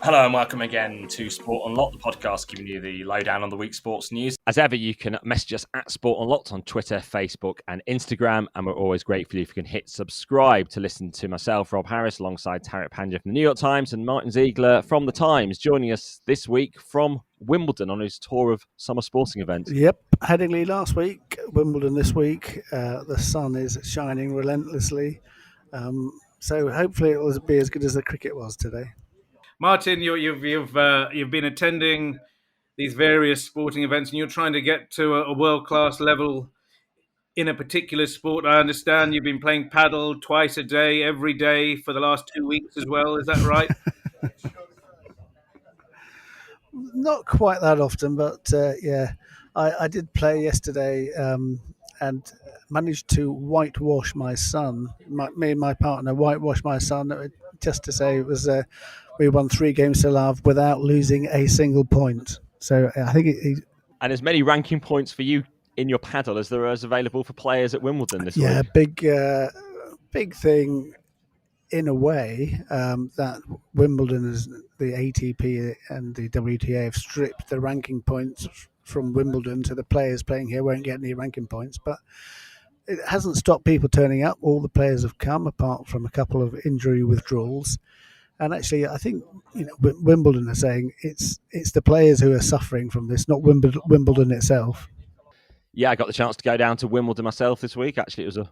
Hello and welcome again to Sport Unlocked, the podcast giving you the lowdown on the week's sports news. As ever, you can message us at Sport Unlocked on Twitter, Facebook and Instagram, and we're always grateful if you can hit subscribe to listen to myself, Rob Harris, alongside Tariq Panja from the New York Times and Martyn Ziegler from the Times, joining us this week from Wimbledon on his tour of summer sporting events. Yep, Headingley last week, Wimbledon this week. The sun is shining relentlessly, so hopefully it will be as good as the cricket was today. Martyn, you've been attending these various sporting events, and you're trying to get to a world-class level in a particular sport. I understand you've been playing paddle twice a day, every day for the last 2 weeks as well. Is that right? Not quite that often, but yeah, I did play yesterday and managed to whitewash my son. Me and my partner whitewashed my son, just to say it was we won 3 games to love without losing a single point. So I think and as many ranking points for you in your paddle as there is available for players at Wimbledon this week. Yeah, big thing in a way that Wimbledon, is the ATP and the WTA have stripped the ranking points from Wimbledon, so the players playing here won't get any ranking points. But it hasn't stopped people turning up. All the players have come, apart from a couple of injury withdrawals. And actually, I think Wimbledon are saying it's the players who are suffering from this, not Wimbledon itself. Yeah, I got the chance to go down to Wimbledon myself this week. Actually, it was a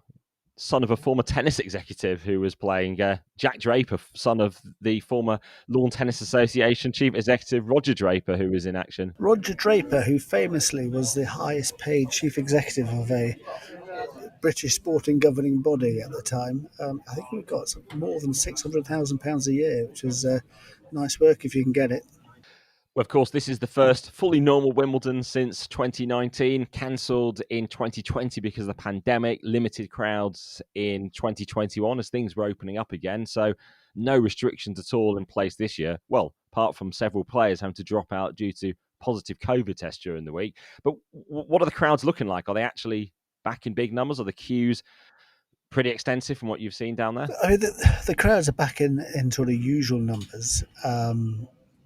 son of a former tennis executive who was playing, Jack Draper, son of the former Lawn Tennis Association chief executive Roger Draper, who was in action. Roger Draper, who famously was the highest paid chief executive of a British sporting governing body at the time. I think we got more than £600,000 a year, which is nice work if you can get it. Well, of course, this is the first fully normal Wimbledon since 2019, cancelled in 2020 because of the pandemic, limited crowds in 2021 as things were opening up again. So no restrictions at all in place this year. Well, apart from several players having to drop out due to positive COVID tests during the week. But what are the crowds looking like? Are they actually back in big numbers? Are the queues pretty extensive from what you've seen down there? I mean, the crowds are back in sort of usual numbers.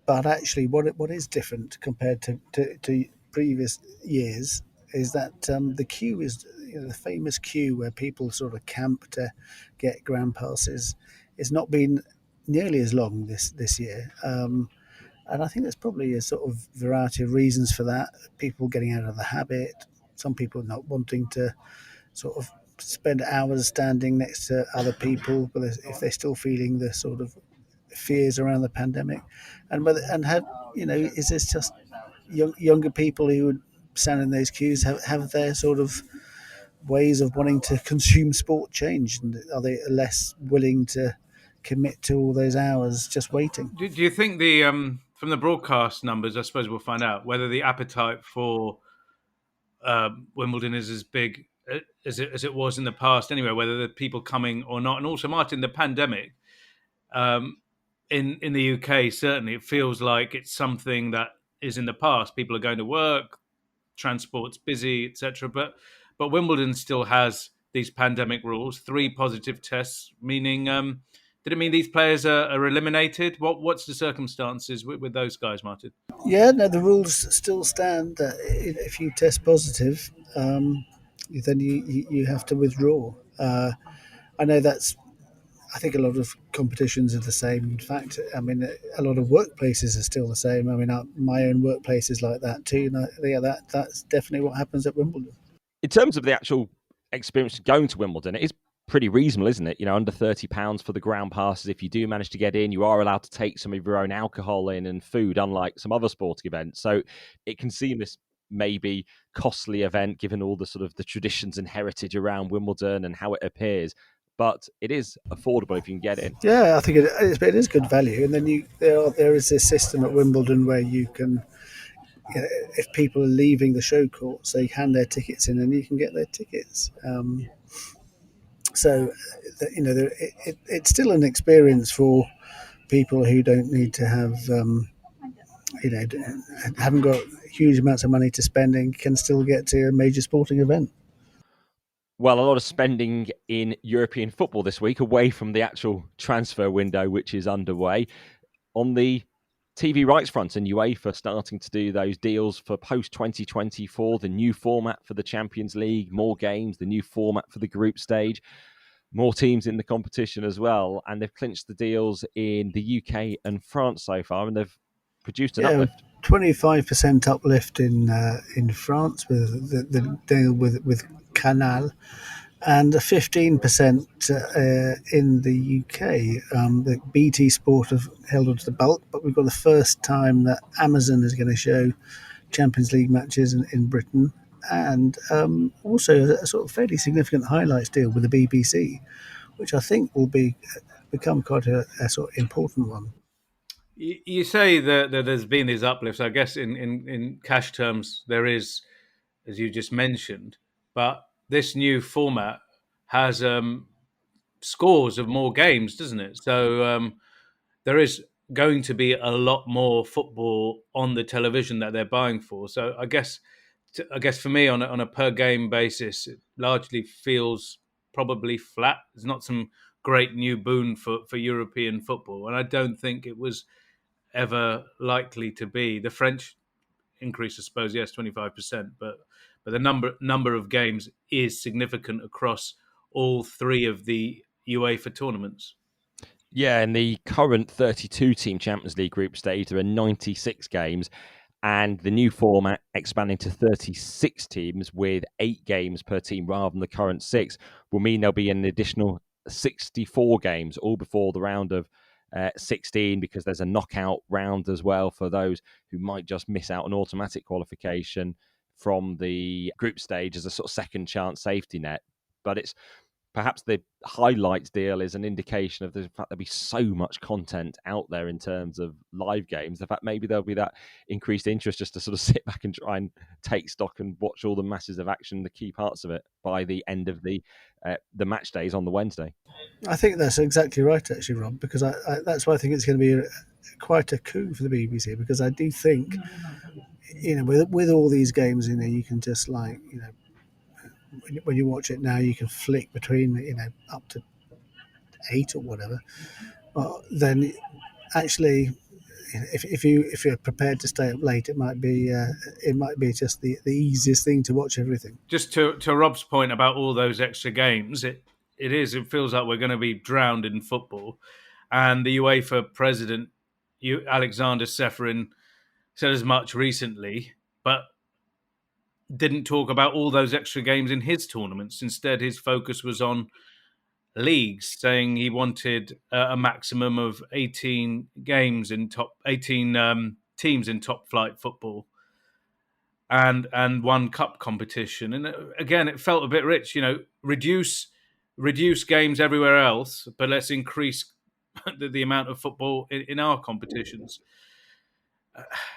But actually, what is different compared to previous years is that the queue is the famous queue where people sort of camp to get ground passes. It's not been nearly as long this year. And I think there's probably a sort of variety of reasons for that. People getting out of the habit, some people not wanting to sort of spend hours standing next to other people, but if they're still feeling the sort of fears around the pandemic, and have is this just younger people who would stand in those queues have their sort of ways of wanting to consume sport changed, and are they less willing to commit to all those hours just waiting? Do you think from the broadcast numbers, I suppose we'll find out whether the appetite for Wimbledon is as big as it was in the past anyway, whether the people coming or not? And also, Martyn, the pandemic in the UK, certainly it feels like it's something that is in the past. People are going to work, transport's busy, etc. But Wimbledon still has these pandemic rules, 3 positive tests, meaning did it mean these players are eliminated? What's the circumstances with those guys, Martyn? Yeah, no, the rules still stand. If you test positive, then you have to withdraw. I know I think a lot of competitions are the same. In fact, I mean, a lot of workplaces are still the same. I mean, my own workplace is like that too. And that's definitely what happens at Wimbledon. In terms of the actual experience going to Wimbledon, it is pretty reasonable, isn't it? Under £30 for the ground passes. If you do manage to get in, you are allowed to take some of your own alcohol in and food, unlike some other sporting events. So it can seem this maybe costly event, given all the sort of the traditions and heritage around Wimbledon and how it appears. But it is affordable if you can get in. Yeah, I think it is good value. And then there is this system at Wimbledon where you can, if people are leaving the show courts, they hand their tickets in and you can get their tickets. So, it's still an experience for people who don't need to have, haven't got huge amounts of money to spend and can still get to a major sporting event. Well, a lot of spending in European football this week, away from the actual transfer window, which is underway. On the TV rights front and UEFA starting to do those deals for post-2024, the new format for the Champions League, more games, the new format for the group stage, more teams in the competition as well. And they've clinched the deals in the UK and France so far, and they've produced an uplift. 25% uplift in France with the deal with Canal, and a 15% in the UK. The BT Sport have held on to the bulk, but we've got the first time that Amazon is going to show Champions League matches in Britain, and also a sort of fairly significant highlights deal with the BBC, which I think will become quite a sort of important one. You say that there's been these uplifts. I guess in cash terms there is, as you just mentioned, but this new format has scores of more games, doesn't it? So there is going to be a lot more football on the television that they're buying for. So I guess for me on a per game basis, it largely feels probably flat. There's not some great new boon for European football, and I don't think it was ever likely to be. The French increase, I suppose, yes, 25%, but the number of games is significant across all three of the UEFA tournaments. Yeah, in the current 32-team Champions League group stage, there are 96 games, and the new format expanding to 36 teams with 8 games per team rather than the current 6 will mean there'll be an additional 64 games, all before the round of 16, because there's a knockout round as well for those who might just miss out on automatic qualification from the group stage as a sort of second chance safety net. But it's perhaps the highlights deal is an indication of the fact there'll be so much content out there in terms of live games. The fact maybe there'll be that increased interest just to sort of sit back and try and take stock and watch all the masses of action, the key parts of it, by the end of the match days on the Wednesday. I think that's exactly right, actually, Rob, because I that's why I think it's going to be quite a coup for the BBC, because I do think, with all these games, you can just when you watch it now, you can flick between, up to 8 or whatever. Well, then actually, if you're prepared to stay up late, it might be just the easiest thing to watch everything. Just to Rob's point about all those extra games, it feels like we're going to be drowned in football. And the UEFA president, Alexander Seferin, said as much recently, but didn't talk about all those extra games in his tournaments. Instead, his focus was on leagues, saying he wanted a maximum of 18 games in 18 teams in top flight football, and one cup competition. And again, it felt a bit rich, reduce games everywhere else, but let's increase the amount of football in our competitions.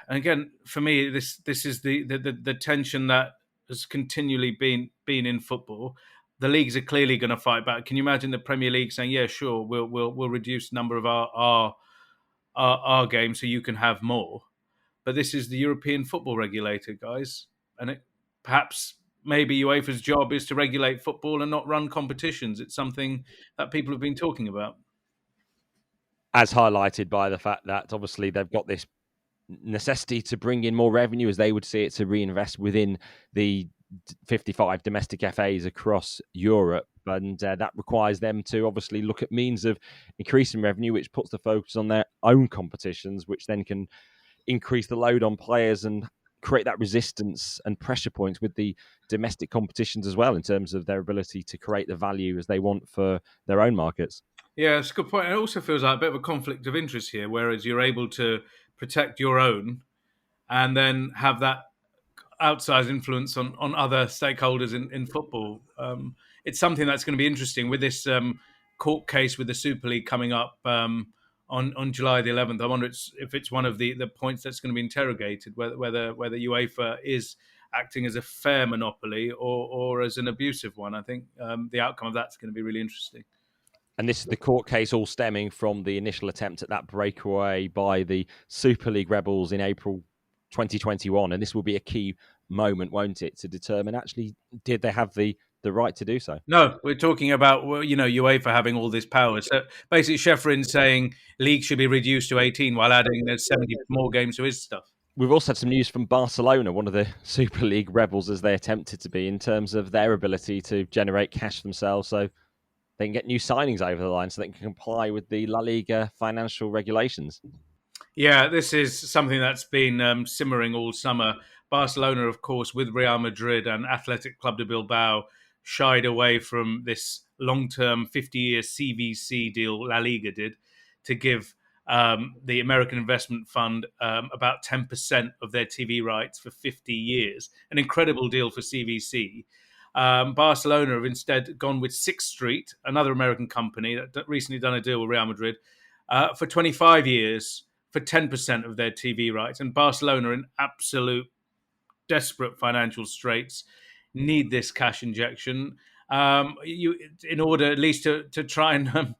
And again, for me, this is the tension that has continually been in football. The leagues are clearly going to fight back. Can you imagine the Premier League saying, "Yeah, sure, we'll reduce the number of our games so you can have more"? But this is the European football regulator, guys, and perhaps maybe UEFA's job is to regulate football and not run competitions. It's something that people have been talking about, as highlighted by the fact that obviously they've got this necessity to bring in more revenue, as they would see it, to reinvest within the 55 domestic FAs across Europe, and that requires them to obviously look at means of increasing revenue, which puts the focus on their own competitions, which then can increase the load on players and create that resistance and pressure points with the domestic competitions as well, in terms of their ability to create the value as they want for their own markets. Yeah, it's a good point. It also feels like a bit of a conflict of interest here, whereas you're able to protect your own and then have that outsized influence on other stakeholders in football. It's something that's going to be interesting with this court case with the Super League coming up on July the 11th. I wonder if it's one of the points that's going to be interrogated, whether UEFA is acting as a fair monopoly or as an abusive one. I think the outcome of that's going to be really interesting. And this is the court case all stemming from the initial attempt at that breakaway by the Super League rebels in April 2021. And this will be a key moment, won't it, to determine actually did they have the the right to do so. No, we're talking about, UEFA having all this power. So basically, Sheffrin's saying league should be reduced to 18 while adding there's 70 more games to his stuff. We've also had some news from Barcelona, one of the Super League rebels as they attempted to be, in terms of their ability to generate cash themselves so they can get new signings over the line so they can comply with the La Liga financial regulations. Yeah, this is something that's been simmering all summer. Barcelona, of course, with Real Madrid and Athletic Club de Bilbao, shied away from this long-term 50-year CVC deal La Liga did to give the American Investment Fund about 10% of their TV rights for 50 years. An incredible deal for CVC. Barcelona have instead gone with Sixth Street, another American company that recently done a deal with Real Madrid, for 25 years for 10% of their TV rights. And Barcelona, in absolute desperate financial straits, need this cash injection in order at least to try and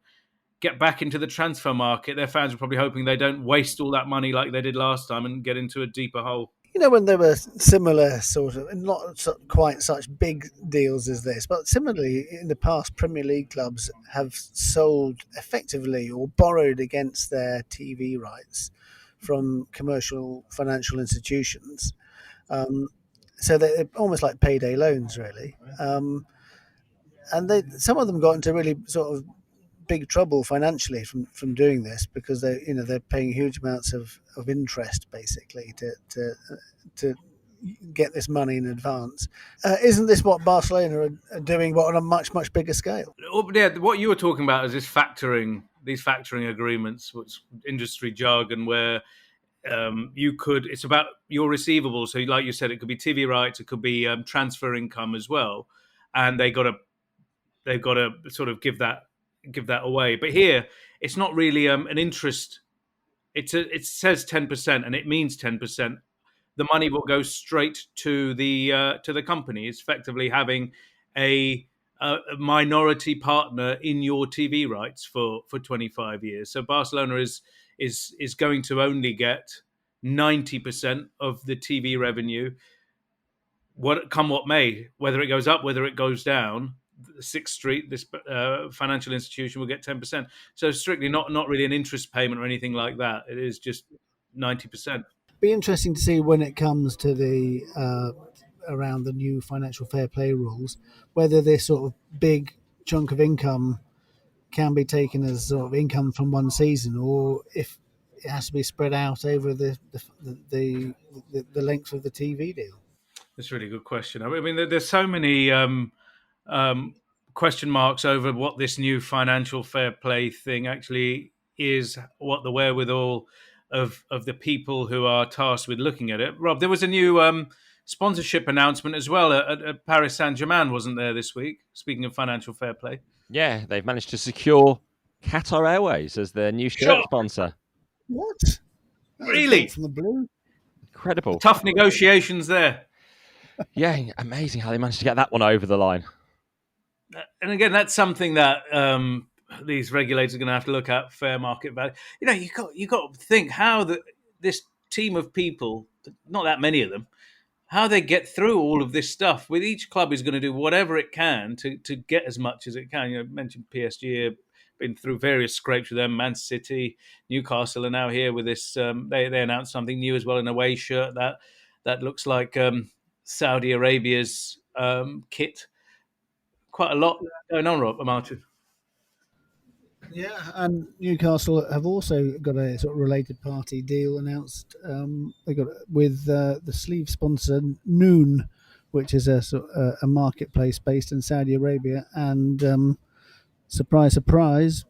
get back into the transfer market. Their fans are probably hoping they don't waste all that money like they did last time and get into a deeper hole. When there were similar sort of, not quite such big deals as this, but similarly in the past, Premier League clubs have sold effectively or borrowed against their TV rights from commercial financial institutions. So they're almost like payday loans, really. And some of them got into really sort of big trouble financially from doing this because they're paying huge amounts of interest basically to get this money in advance. Isn't this what Barcelona are doing, but on a much bigger scale? Yeah, what you were talking about is these factoring agreements, which industry jargon, where it's about your receivables. So, like you said, it could be TV rights, it could be transfer income as well, and they've got to sort of give that away. But here, it's not really an interest. It says 10%, and it means 10%. The money will go straight to the company. It's effectively having a minority partner in your TV rights for 25 years. So Barcelona is going to only get 90% of the TV revenue, what may, whether it goes up, whether it goes down. Sixth Street, this financial institution, will get 10%. So strictly not really an interest payment or anything like that. It is just 90%. Be interesting to see when it comes to the around the new financial fair play rules, whether this sort of big chunk of income can be taken as sort of income from one season, or if it has to be spread out over the length of the TV deal. That's a really good question. I mean, there's so many question marks over what this new financial fair play thing actually is, what the wherewithal of the people who are tasked with looking at it. Rob, there was a new sponsorship announcement as well at Paris Saint-Germain, wasn't there, this week? Speaking of financial fair play. Yeah, they've managed to secure Qatar Airways as their new shirt sponsor. What? Really? From the blue? Incredible. Tough negotiations there. Yeah, amazing how they managed to get that one over the line. And again, that's something that these regulators are going to have to look at, fair market value. You got to think how this team of people, not that many of them, how they get through all of this stuff. With each club is going to do whatever it can to get as much as it can. You mentioned PSG, been through various scrapes with them. Man City, Newcastle are now here with this. They announced something new as well, an away shirt that looks like Saudi Arabia's kit. Quite a lot going on, Rob, Martyn. Yeah, and Newcastle have also got a sort of related party deal announced. They got with the sleeve sponsor Noon, which is a marketplace based in Saudi Arabia, and surprise, surprise,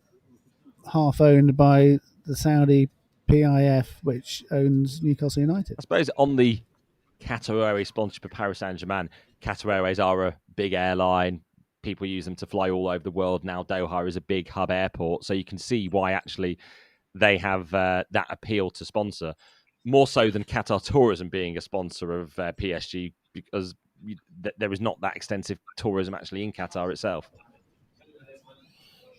half owned by the Saudi PIF, which owns Newcastle United. I suppose on the Qatar Airways sponsorship of Paris Saint-Germain, Qatar Airways are a big airline. People use them to fly all over the world. Now Doha is a big hub airport, so you can see why actually they have that appeal to sponsor, more so than Qatar Tourism being a sponsor of PSG, because there is not that extensive tourism actually in Qatar itself.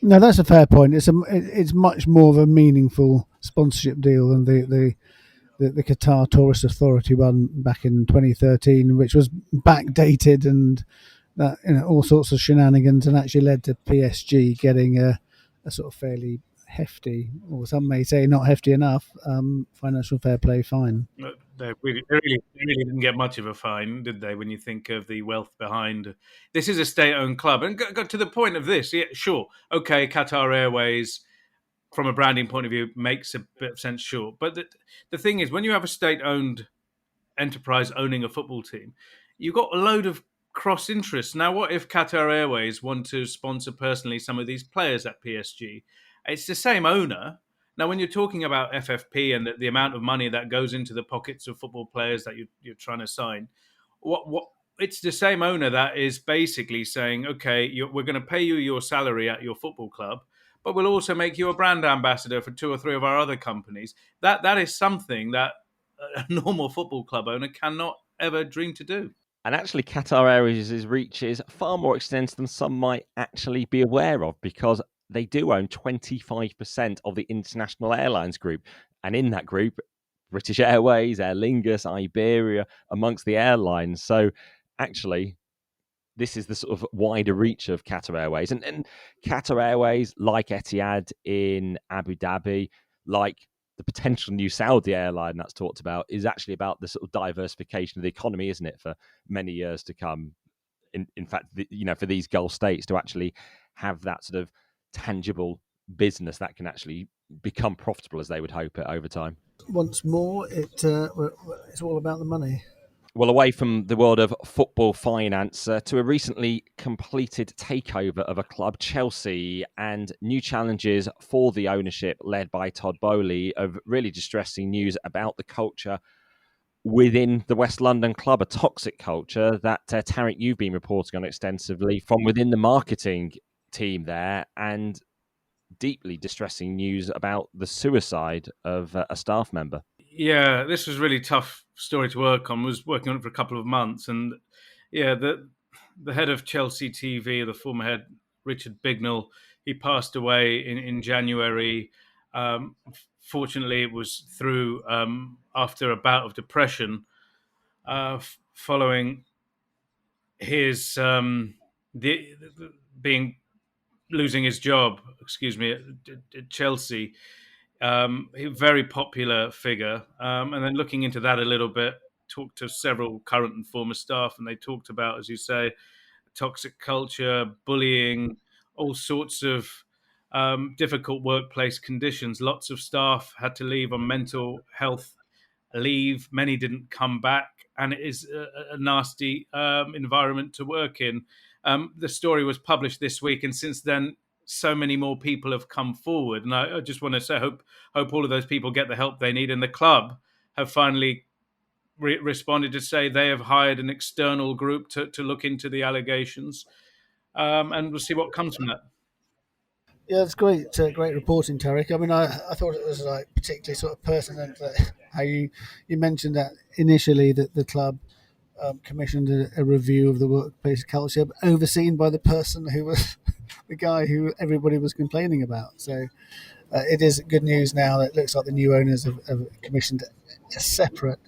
No, that's a fair point. It's much more of a meaningful sponsorship deal than the Qatar Tourist Authority one back in 2013, which was backdated and that all sorts of shenanigans, and actually led to PSG getting a sort of fairly hefty, or some may say not hefty enough, financial fair play fine. They really didn't get much of a fine, did they? When you think of the wealth behind, this is a state-owned club, and got to the point of this. Yeah, sure, okay, Qatar Airways, from a branding point of view, makes a bit of sense, sure. But the thing is, when you have a state-owned enterprise owning a football team, you've got a load of cross interests. Now, what if Qatar Airways want to sponsor personally some of these players at PSG? It's the same owner. Now, when you're talking about FFP and the amount of money that goes into the pockets of football players that you're trying to sign, what it's the same owner that is basically saying, okay, we're going to pay you your salary at your football club, but we'll also make you a brand ambassador for 2 or 3 of our other companies. That is something that a normal football club owner cannot ever dream to do. And actually, Qatar Airways' reach is far more extensive than some might actually be aware of, because they do own 25% of the International Airlines Group. And in that group, British Airways, Aer Lingus, Iberia, amongst the airlines. So actually, this is the sort of wider reach of Qatar Airways. And Qatar Airways, like Etihad in Abu Dhabi, like the potential new Saudi airline that's talked about, is actually about the sort of diversification of the economy, isn't it, for many years to come? In fact, for these Gulf states to actually have that sort of tangible business that can actually become profitable, as they would hope it, over time. Once more, it's all about the money. Well, away from the world of football finance to a recently completed takeover of a club, Chelsea, and new challenges for the ownership led by Todd Boehly, of really distressing news about the culture within the West London club, a toxic culture that, Tariq, you've been reporting on extensively from within the marketing team there, and deeply distressing news about the suicide of a staff member. Yeah, this was a really tough story to work on. I was working on it for a couple of months, and yeah, the head of Chelsea TV, the former head, Richard Bignell, he passed away in January. Fortunately, it was through after a bout of depression following his being losing his job. Excuse me, at Chelsea. A very popular figure. And then looking into that a little bit, talked to several current and former staff, and they talked about, as you say, toxic culture, bullying, all sorts of difficult workplace conditions. Lots of staff had to leave on mental health leave. Many didn't come back, and it is a nasty environment to work in. The story was published this week, and since then, so many more people have come forward. And I just want to say, hope all of those people get the help they need. And the club have finally responded to say they have hired an external group to look into the allegations, and we'll see what comes from that. Yeah, it's great, great reporting, Tariq. I mean, I thought it was like particularly sort of pertinent that how you mentioned that initially that the club commissioned a review of the workplace culture, overseen by the person who was the guy who everybody was complaining about. So it is good news now that it looks like the new owners have commissioned a separate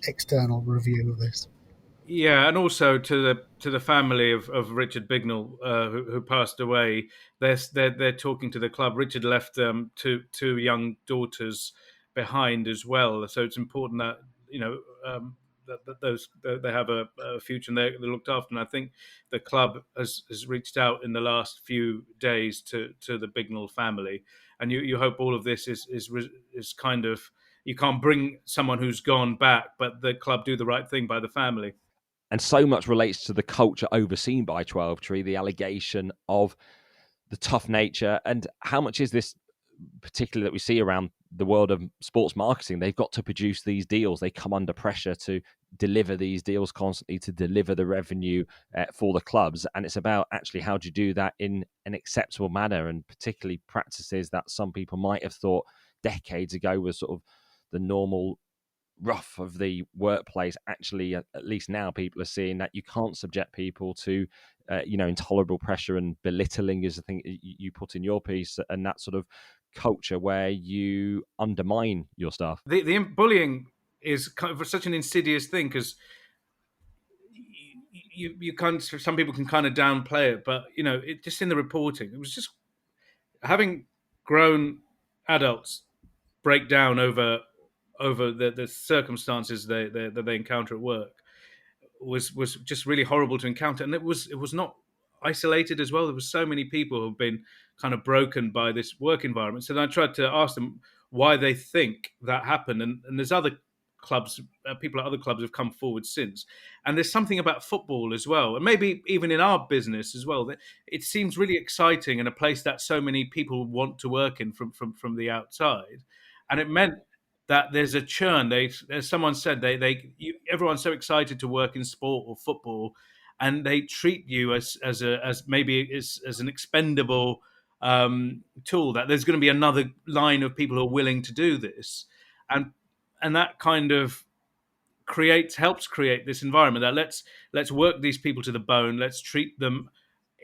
external review of this. Yeah, and also to the family of Richard Bignell, who passed away. They're talking to the club. Richard left two young daughters behind as well, so it's important that that they have a future and they're looked after. And I think the club has reached out in the last few days to the Bignell family, and you hope all of this is kind of, you can't bring someone who's gone back, but the club do the right thing by the family. And so much relates to the culture overseen by 12 Tree, the allegation of the tough nature, and how much is this particularly that we see around the world of sports marketing. They've got to produce these deals. They come under pressure to deliver these deals constantly, to deliver the revenue for the clubs. And it's about actually how do you do that in an acceptable manner, and particularly practices that some people might have thought decades ago was sort of the normal rough of the workplace. Actually, at least now people are seeing that you can't subject people to intolerable pressure and belittling, is the thing you put in your piece, and that sort of culture where you undermine your staff. The bullying is kind of such an insidious thing, because you can't. Some people can kind of downplay it, but it just in the reporting, it was just having grown adults break down over the circumstances that they encounter at work was just really horrible to encounter, and it was not isolated as well. There was so many people who've been kind of broken by this work environment. So then I tried to ask them why they think that happened, and there's other clubs, people at other clubs have come forward since, and there's something about football as well, and maybe even in our business as well, that it seems really exciting and a place that so many people want to work in from the outside, and it meant that there's a churn. As someone said, everyone's so excited to work in sport or football, and they treat you as maybe as an expendable tool. That there's going to be another line of people who are willing to do this, and that kind of helps create this environment that let's work these people to the bone. Let's treat them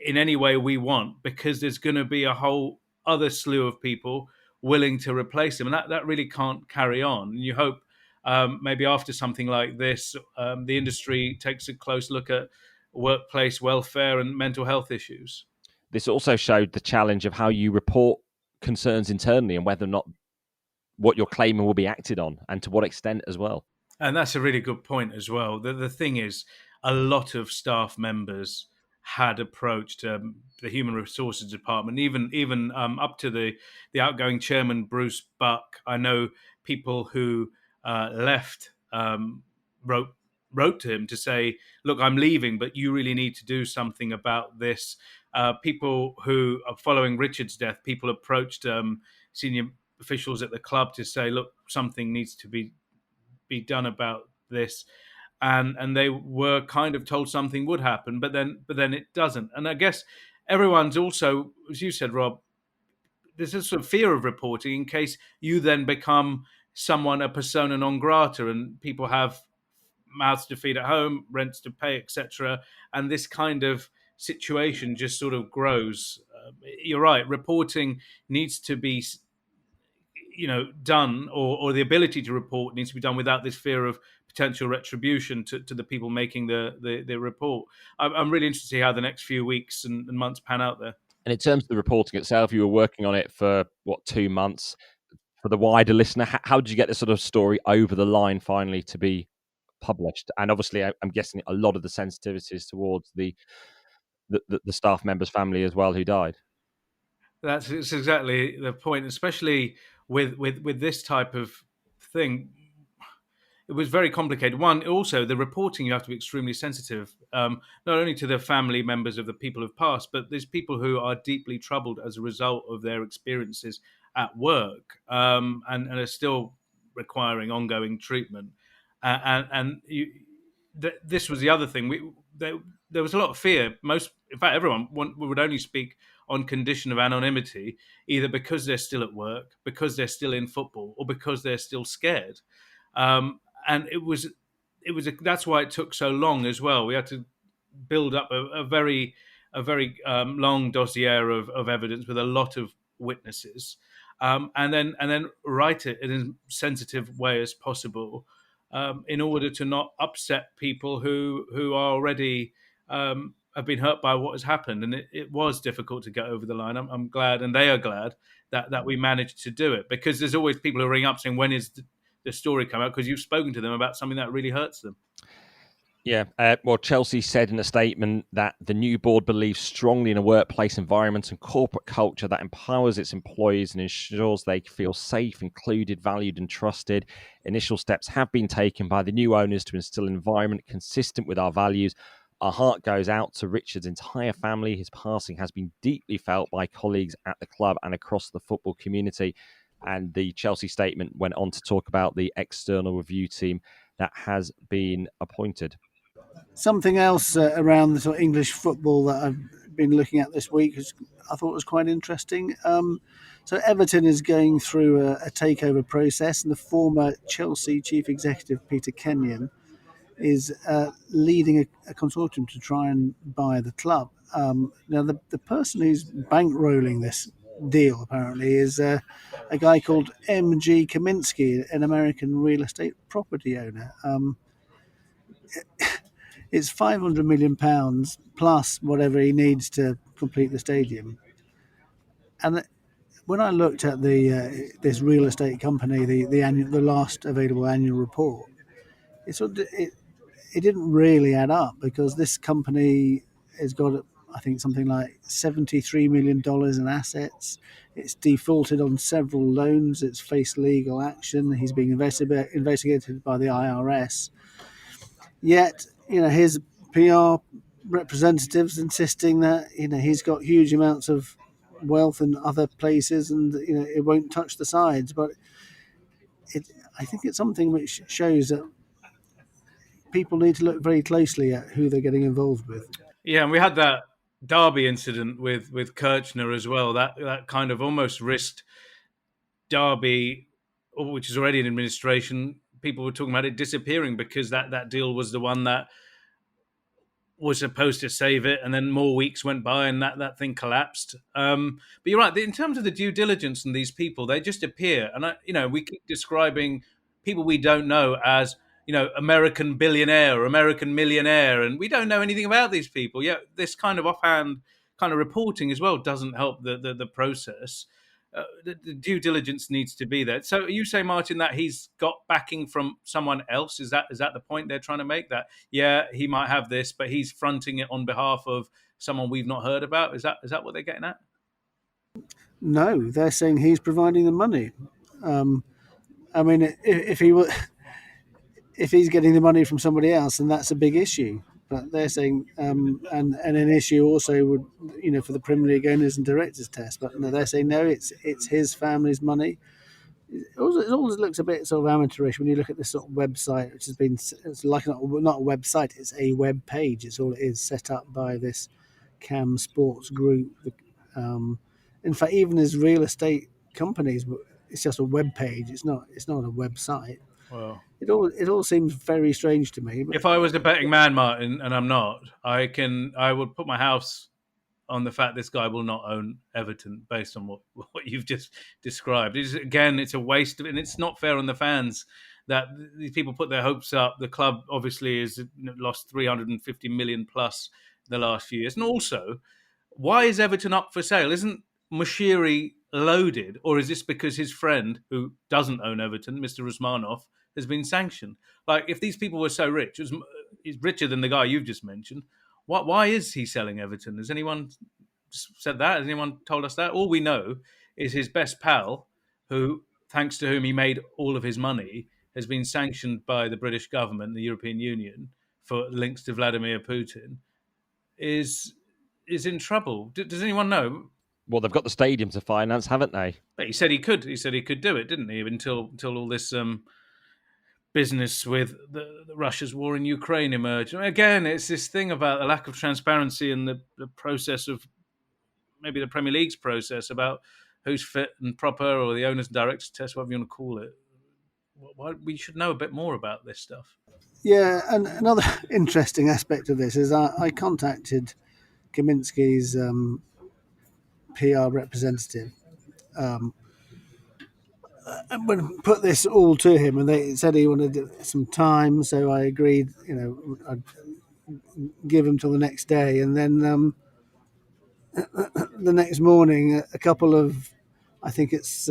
in any way we want, because there's going to be a whole other slew of people willing to replace them, and that really can't carry on. And you hope maybe after something like this, the industry takes a close look at workplace welfare and mental health issues. This also showed the challenge of how you report concerns internally and whether or not what you're claiming will be acted on, and to what extent as well. And that's a really good point as well. The thing is, a lot of staff members had approached the human resources department, even up to the outgoing chairman, Bruce Buck. I know people who left wrote to him to say, look, I'm leaving, but you really need to do something about this. People who are following Richard's death, people approached senior officials at the club to say, look, something needs to be done about this, and they were kind of told something would happen, but then it doesn't. And I guess everyone's also, as you said, Rob, there's a sort of fear of reporting in case you then become a persona non grata, and people have mouths to feed at home, rents to pay, etc. And this kind of situation just sort of grows. You're right, reporting needs to be done, or the ability to report needs to be done without this fear of potential retribution to the people making the report. I'm really interested to see how the next few weeks and months pan out there. And in terms of the reporting itself, you were working on it for 2 months. For the wider listener, how did you get this sort of story over the line finally to be published? And obviously, I'm guessing a lot of the sensitivities towards the staff member's family as well who died. That's exactly the point, especially with this type of thing. It was very complicated. One, also the reporting, you have to be extremely sensitive, not only to the family members of the people who've passed, but there's people who are deeply troubled as a result of their experiences at work, and are still requiring ongoing treatment. This was the other thing. There was a lot of fear. In fact, everyone would only speak on condition of anonymity, either because they're still at work, because they're still in football, or because they're still scared. And that's why it took so long as well. We had to build up a very long dossier of evidence with a lot of witnesses, and then write it in a sensitive way as possible, in order to not upset people who are already have been hurt by what has happened. And it was difficult to get over the line. I'm glad, and they are glad that we managed to do it, because there's always people who ring up saying, when is the story come out, because you've spoken to them about something that really hurts them. Yeah, well, Chelsea said in a statement that the new board believes strongly in a workplace environment and corporate culture that empowers its employees and ensures they feel safe, included, valued and trusted. Initial steps have been taken by the new owners to instill an environment consistent with our values. Our heart goes out to Richard's entire family. His passing has been deeply felt by colleagues at the club and across the football community. And the Chelsea statement went on to talk about the external review team that has been appointed. Something else around the sort of English football that I've been looking at this week, I thought was quite interesting. So Everton is going through a takeover process, and the former Chelsea chief executive, Peter Kenyon, is leading a consortium to try and buy the club. Now, the person who's bankrolling this deal apparently is a guy called M.G. Kaminsky, an American real estate property owner. It's £500 million plus whatever he needs to complete the stadium. And when I looked at this real estate company, the last available annual report, it didn't really add up, because this company has got, I think, something like $73 million in assets. It's defaulted on several loans. It's faced legal action. He's being investigated by the IRS. Yet, his PR representatives insisting that he's got huge amounts of wealth in other places, and it won't touch the sides. But I think it's something which shows that people need to look very closely at who they're getting involved with. Yeah, and we had that Derby incident with Kirchner as well. That kind of almost risked Derby, which is already in administration. People were talking about it disappearing because that deal was the one that was supposed to save it, and then more weeks went by and that thing collapsed. But you're right. In terms of the due diligence and these people, they just appear, and we keep describing people we don't know as American billionaire or American millionaire, and we don't know anything about these people. Yeah, this kind of offhand kind of reporting as well doesn't help the process. The due diligence needs to be there. So you say, Martyn, that he's got backing from someone else. Is that the point they're trying to make? That he might have this, but he's fronting it on behalf of someone we've not heard about. Is that what they're getting at? No, they're saying he's providing the money. I mean, if he's getting the money from somebody else, then that's a big issue. But they're saying, and an issue also would, for the Premier League owners and directors test. But no, they're saying no, it's his family's money. It always looks a bit sort of amateurish when you look at this sort of website, which has been, it's like not a website, it's a web page. It's all it is, set up by this Cam Sports Group. In fact, even as real estate companies, it's just a web page. It's not a website. Well, it all seems very strange to me. But if I was a betting man, Martyn, and I'm not, I would put my house on the fact this guy will not own Everton based on what you've just described. It's a waste of it, and it's not fair on the fans that these people put their hopes up. The club obviously has lost 350 million plus the last few years. And also, why is Everton up for sale? Isn't Moshiri loaded, or is this because his friend, who doesn't own Everton, Mr. Usmanov, has been sanctioned? Like, if these people were so rich, he's richer than the guy you've just mentioned, why is he selling Everton? Has anyone said that? Has anyone told us that? All we know is his best pal, who, thanks to whom he made all of his money, has been sanctioned by the British government, the European Union, for links to Vladimir Putin, is in trouble. Does anyone know? Well, they've got the stadium to finance, haven't they? But he said he could. He said he could do it, didn't he? Until all this business with the Russia's war in Ukraine emerged. Again, it's this thing about a lack of transparency in the process of maybe the Premier League's process about who's fit and proper, or the owners and directors test, whatever you want to call it. We should know a bit more about this stuff. Yeah, and another interesting aspect of this is I contacted Kaminsky's PR representative and when put this all to him, and they said he wanted some time, so I agreed. I'd give him till the next day, and then the next morning, a couple of, I think it's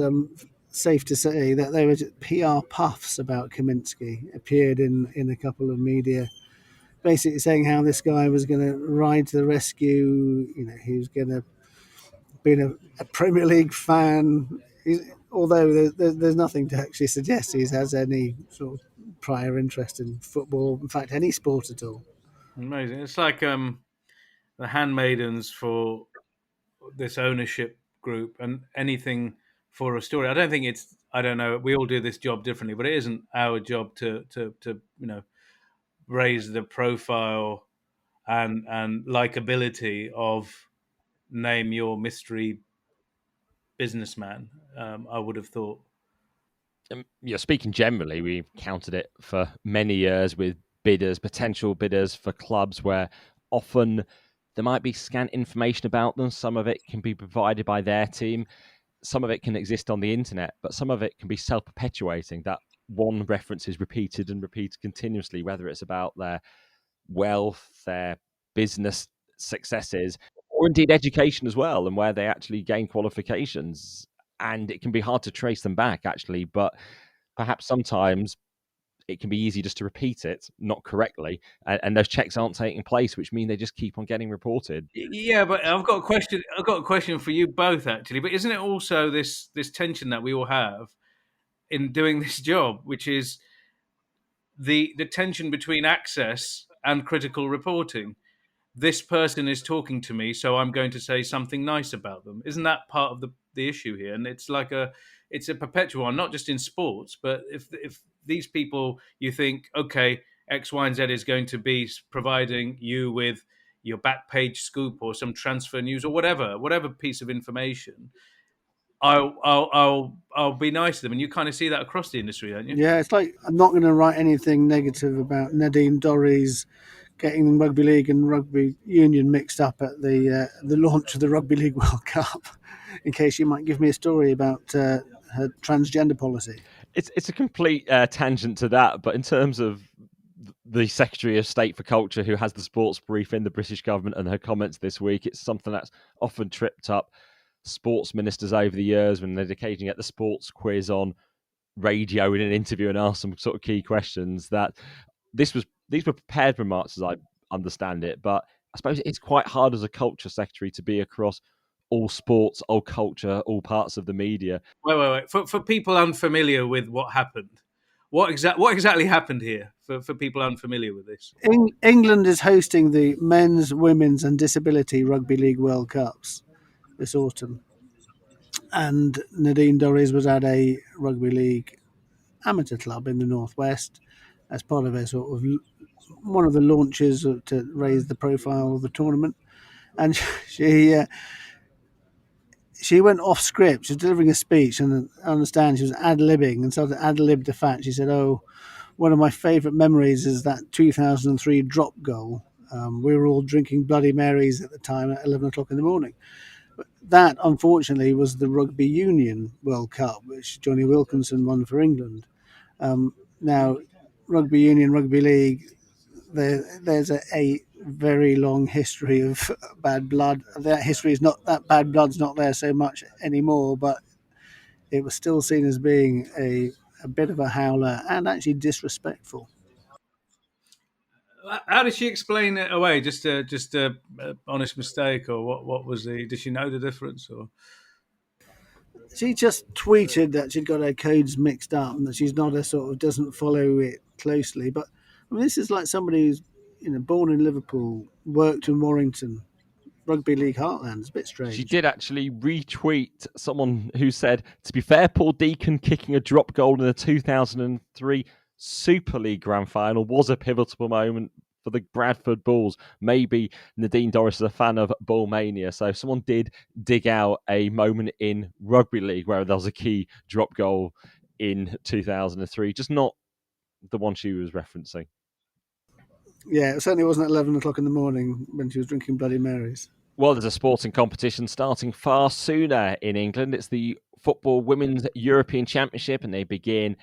safe to say that they were just PR puffs about Kaminsky appeared in a couple of media, basically saying how this guy was going to ride to the rescue. He was going to be a Premier League fan. Although there's nothing to actually suggest he has any sort of prior interest in football, in fact, any sport at all. Amazing. It's like the handmaidens for this ownership group, and anything for a story. I don't know. We all do this job differently, but it isn't our job to raise the profile and likability of name your mystery businessman. I would have thought. Speaking generally, we've counted it for many years with potential bidders for clubs where often there might be scant information about them. Some of it can be provided by their team. Some of it can exist on the internet, but some of it can be self-perpetuating. That one reference is repeated and repeated continuously, whether it's about their wealth, their business successes, or indeed education as well, and where they actually gain qualifications. And it can be hard to trace them back, actually, but perhaps sometimes it can be easy just to repeat it, not correctly, and those checks aren't taking place, which mean they just keep on getting reported. Yeah, but I've got a question. I've got a question for you both, actually. But isn't it also this tension that we all have in doing this job, which is the tension between access and critical reporting? This person is talking to me, so I'm going to say something nice about them. Isn't that part of the issue here? And it's a perpetual one, not just in sports, but if these people, you think, okay, X, Y, and Z is going to be providing you with your back page scoop or some transfer news or whatever piece of information, I'll be nice to them. And you kind of see that across the industry, don't you? Yeah, it's like I'm not going to write anything negative about Nadine Dorries getting rugby league and rugby union mixed up at the launch of the Rugby League World Cup, in case you might give me a story about her transgender policy. It's a complete tangent to that, but in terms of the Secretary of State for Culture, who has the sports brief in the British government, and her comments this week, it's something that's often tripped up sports ministers over the years when they'd occasionally get the sports quiz on radio in an interview and ask some sort of key questions. That these were prepared remarks, as I understand it, but I suppose it's quite hard as a culture secretary to be across all sports, all culture, all parts of the media. Wait. For people unfamiliar with what happened, what exactly happened here? For people unfamiliar with this. England is hosting the men's, women's, and disability Rugby League World Cups this autumn, and Nadine Dorries was at a rugby league amateur club in the northwest as part of a sort of one of the launches to raise the profile of the tournament, and she went off script. She was delivering a speech, and I understand she was ad-libbing, and so to ad-lib the fact, she said, "Oh, one of my favourite memories is that 2003 drop goal. We were all drinking Bloody Marys at the time at 11 o'clock in the morning." But that, unfortunately, was the Rugby Union World Cup, which Johnny Wilkinson won for England. Now, Rugby Union, Rugby League, there's a very long history of bad blood. That history is not, that bad blood's not there so much anymore, but it was still seen as being a bit of a howler and actually disrespectful. How did she explain it away? Just a honest mistake, or what was the? Did she know the difference, or? She just tweeted that she'd got her codes mixed up and that she's not a sort of doesn't follow it closely. But I mean, this is like somebody who's born in Liverpool, worked in Warrington, rugby league heartland. It's a bit strange. She did actually retweet someone who said, "To be fair, Paul Deacon kicking a drop goal in the 2003 Super League Grand Final was a pivotal moment for the Bradford Bulls." Maybe Nadine Dorries is a fan of Bull Mania, so someone did dig out a moment in rugby league where there was a key drop goal in 2003, just not the one she was referencing. Yeah, it certainly wasn't at 11 o'clock in the morning when she was drinking Bloody Marys. Well, there's a sporting competition starting far sooner in England. It's the Football Women's European Championship, and they begin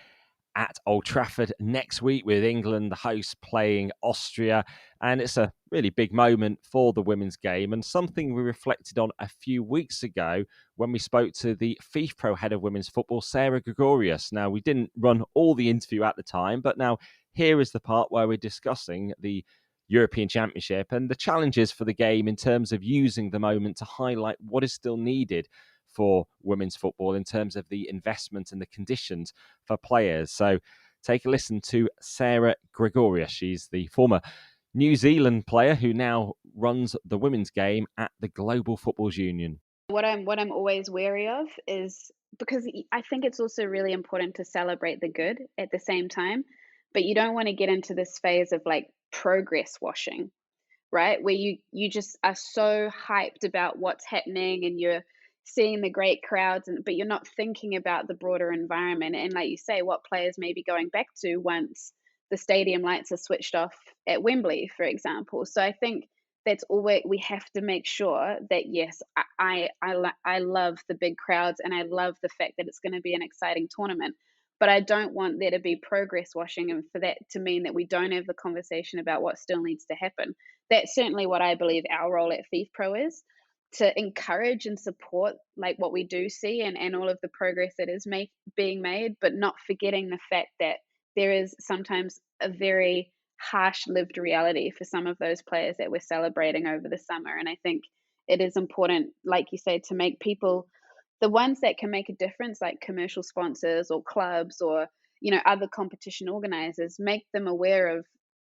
at Old Trafford next week with England, the host, playing Austria. And it's a really big moment for the women's game, and something we reflected on a few weeks ago when we spoke to the FIFPro head of women's football, Sarah Gregorius. Now, we didn't run all the interview at the time, but now here is the part where we're discussing the European Championship and the challenges for the game in terms of using the moment to highlight what is still needed for women's football in terms of the investment and the conditions for players. So take a listen to Sarah Gregorius. She's the former New Zealand player who now runs the women's game at the Global Footballers Union. What I'm always wary of is, because I think it's also really important to celebrate the good at the same time, but you don't want to get into this phase of like progress washing, right? Where you just are so hyped about what's happening and you're seeing the great crowds, but you're not thinking about the broader environment. And like you say, what players may be going back to once the stadium lights are switched off at Wembley, for example. So I think that's always, we have to make sure that, yes, I love the big crowds and I love the fact that it's going to be an exciting tournament. But I don't want there to be progress washing and for that to mean that we don't have the conversation about what still needs to happen. That's certainly what I believe our role at FIFPro is, to encourage and support like what we do see and all of the progress that is being made, but not forgetting the fact that there is sometimes a very harsh lived reality for some of those players that we're celebrating over the summer. And I think it is important, like you say, to make people, the ones that can make a difference, like commercial sponsors or clubs or, other competition organizers, make them aware of,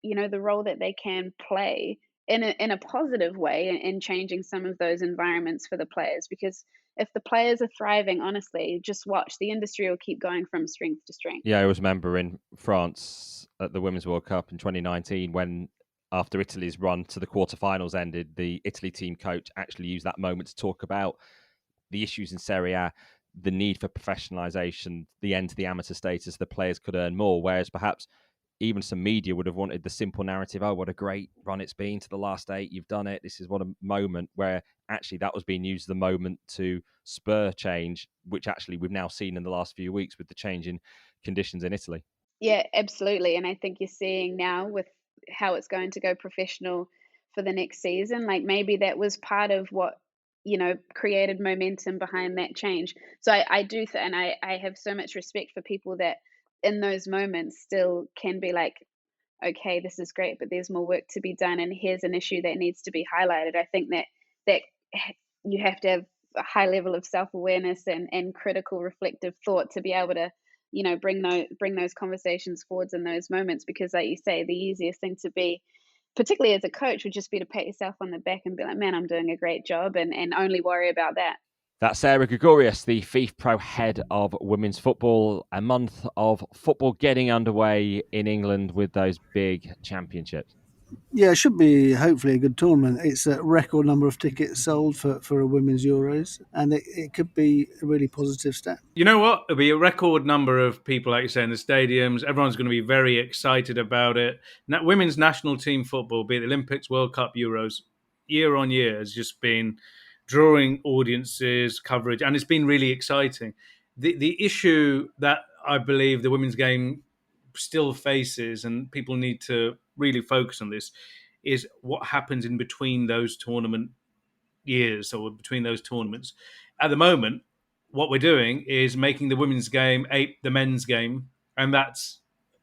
the role that they can play in a positive way in changing some of those environments for the players. Because if the players are thriving, honestly, just watch, the industry will keep going from strength to strength. Yeah, I always remember in France at the Women's World Cup in 2019 when, after Italy's run to the quarterfinals ended, the Italy team coach actually used that moment to talk about the issues in Serie A, the need for professionalisation, the end to the amateur status, the players could earn more, whereas perhaps even some media would have wanted the simple narrative, oh, what a great run it's been to the last 8, you've done it, this is what a moment, where actually that was being used as the moment to spur change, which actually we've now seen in the last few weeks with the change in conditions in Italy. Yeah, absolutely. And I think you're seeing now with how it's going to go professional for the next season, like maybe that was part of what, created momentum behind that change. So I do, and I have so much respect for people that in those moments still can be like, okay, this is great, but there's more work to be done, and here's an issue that needs to be highlighted. I think that you have to have a high level of self-awareness and critical reflective thought to be able to bring those conversations forwards in those moments, because like you say, the easiest thing to be, particularly as a coach, would just be to pat yourself on the back and be like, man, I'm doing a great job, and only worry about that. That's Sarah Gregorius, the FIFPro head of women's football. A month of football getting underway in England with those big championships. Yeah, it should be hopefully a good tournament. It's a record number of tickets sold for a women's Euros, and it could be a really positive step. You know what? It'll be a record number of people, like you say, in the stadiums. Everyone's going to be very excited about it. Now, women's national team football, be it the Olympics, World Cup, Euros, year on year has just been drawing audiences, coverage, and it's been really exciting. The issue that I believe the women's game still faces, and people need to really focus on this, is what happens in between those tournament years or between those tournaments. At the moment, what we're doing is making the women's game ape the men's game, and that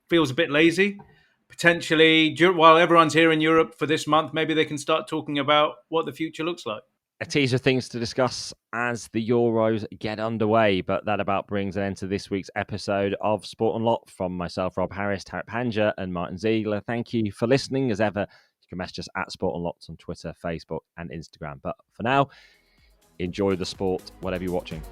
feels a bit lazy. Potentially, while everyone's here in Europe for this month, maybe they can start talking about what the future looks like. A teaser of things to discuss as the Euros get underway, but that about brings an end to this week's episode of Sport on Lot from myself, Rob Harris, Tariq Panja and Martyn Ziegler. Thank you for listening. As ever, you can message us at Sport on Lots on Twitter, Facebook and Instagram. But for now, enjoy the sport, whatever you're watching.